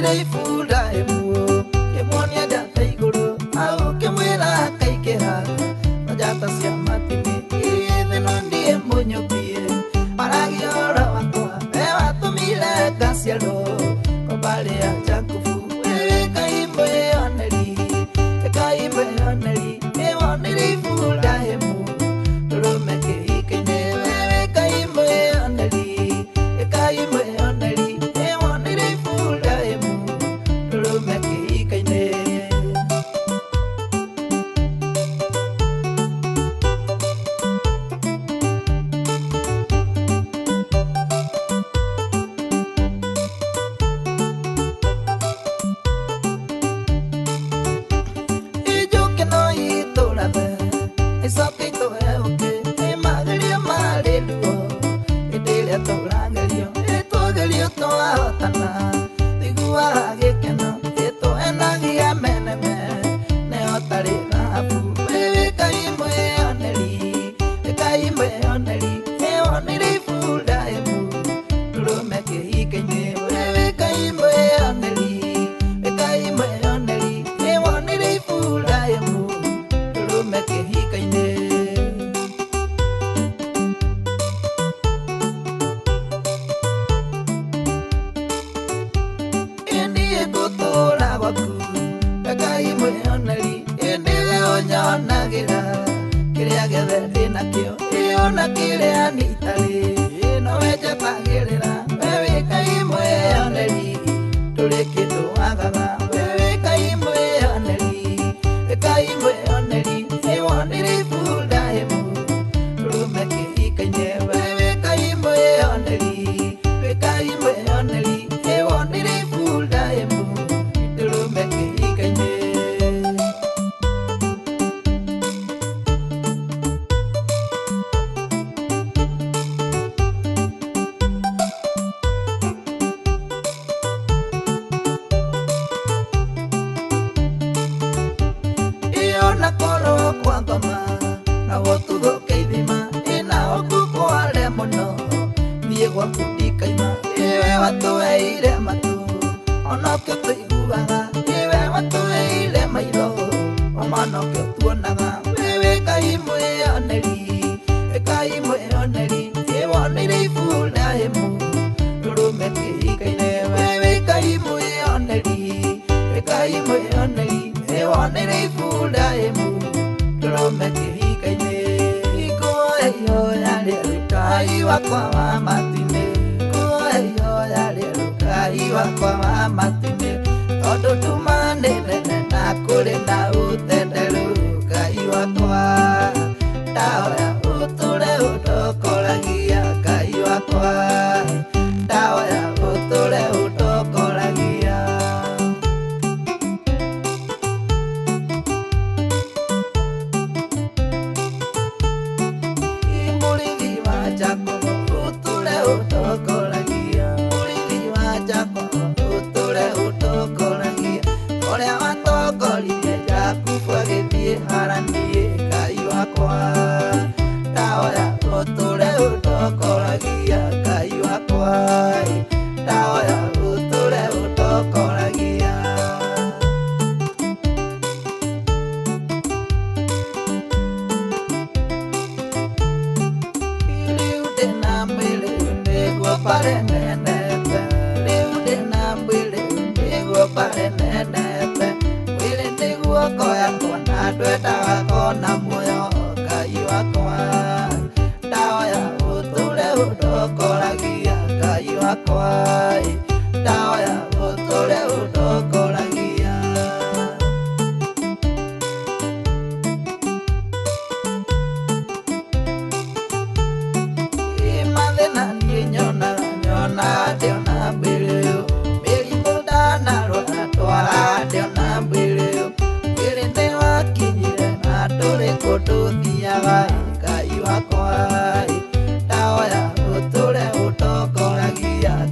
nirei fula emu Kemonia jata iguru Au kemwela kaikera Najata siama tini Ive nondi emonyo pie Maragi ora wakwa Ewa tumile kasialo Kobale ya jakufu Ewe kaimwe oneri Kaimwe oneri Ewa nirei fula emu Turumeke ikene Ewe kaimwe oneri Kaimwe oneri Ewa nirei fula emu Turumeke ikene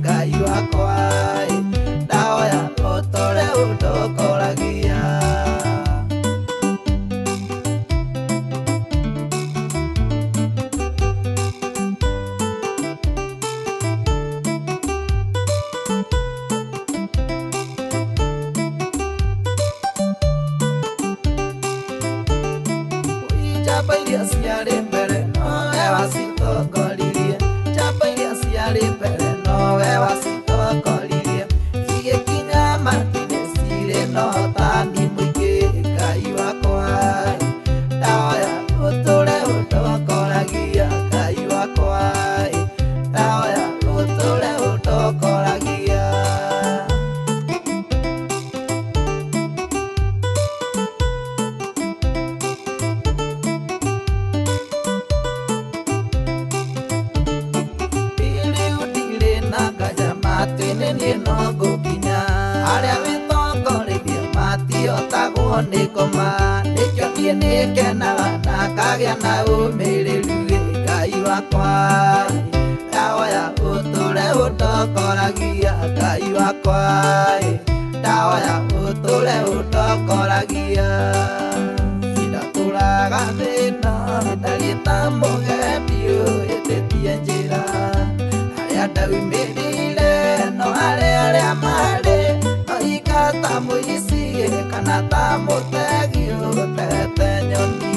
Kai wa iria ciarĩ mbere nowe wacitongoririe, njamba iria ciarĩ mbere nowe wacitongoririe, igĩkinya matinĩ cirĩ na ũtani mũingĩ. Ngai wakwa ndahoya ũtũre ũtongoragia, Ngai wakwa ndahoya ũtũre ũtongoragia. Nĩ no ngũkinya arĩa wĩtongoreirie matiotagwo nĩ ngoma, nĩkĩo niĩ nĩngenaga na ngagĩa na ũmĩrĩru. Ngai wakwa ndahoya ũtũre ũtongoragia, Ngai wakwa ndahoya ũtũre ũtongoragia. Ndatũraga thĩna ndariĩ ta mũgendi ũhĩtĩtie njĩra, harĩa ndaumĩrire no arĩa marĩ no ingata mũici kana ta mũtegi ũtegete nyoni.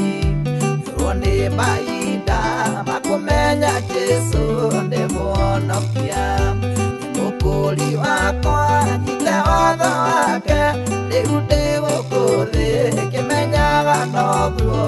Njũrwo nĩ mahinda makũmenya Jesũ ndĩ mũhonokia, nĩ mũkũri wakwa nyite watho wake, rĩu ndĩ gũkũ thĩ ngĩmenyaga noguo